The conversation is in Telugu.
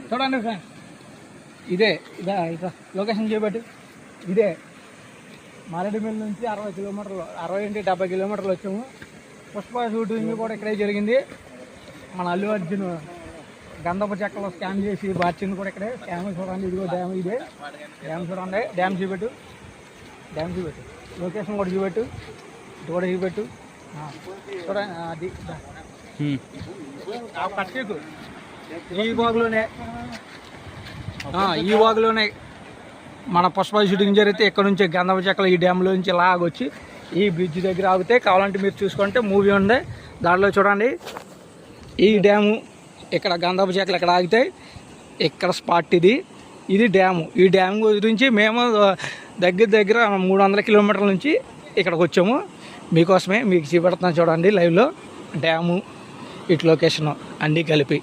చూడండి ఫ్రెండ్స్, ఇదే లొకేషన్ చూపెట్టు. ఇదే మారేడుమిల్లి నుంచి 60 కిలోమీటర్లు, 60-70 కిలోమీటర్లు వచ్చాము. పుష్ప షూటింగ్ కూడా ఇక్కడే జరిగింది. మన అల్లు అర్జున్ గంధపు చెక్కలో స్కామ్ చేసి బార్చింది కూడా ఇక్కడే. స్కామ్ చూడండి, ఇదిగో డ్యామ్, ఇదే డ్యామ్ చూడండి. డ్యామ్ చూపెట్టు, లొకేషన్ కూడా చూపెట్టు, ఇటు కూడా చూపెట్టు. చూడండి అది కట్టేకు ఈ వాగులోనే మన పుష్ప షూటింగ్ జరిగితే ఇక్కడ నుంచి గంధపు చెక్కలు ఈ డ్యామ్లో నుంచి లాగొచ్చి ఈ బ్రిడ్జ్ దగ్గర ఆగితే. కావాలంటే మీరు చూసుకుంటే మూవీ ఉంది దాంట్లో చూడండి. ఈ డ్యాము ఇక్కడ గంధపు చెక్కలు ఇక్కడ ఆగితే ఇక్కడ స్పాట్ ఇది డ్యాము. ఈ డ్యామ్ గురించి మేము దగ్గర 300 కిలోమీటర్ల నుంచి ఇక్కడికి వచ్చాము. మీకోసమే మీకు చూపెడుతున్నాను చూడండి లైవ్లో డ్యాము, ఇటు లొకేషను అన్నీ కలిపి.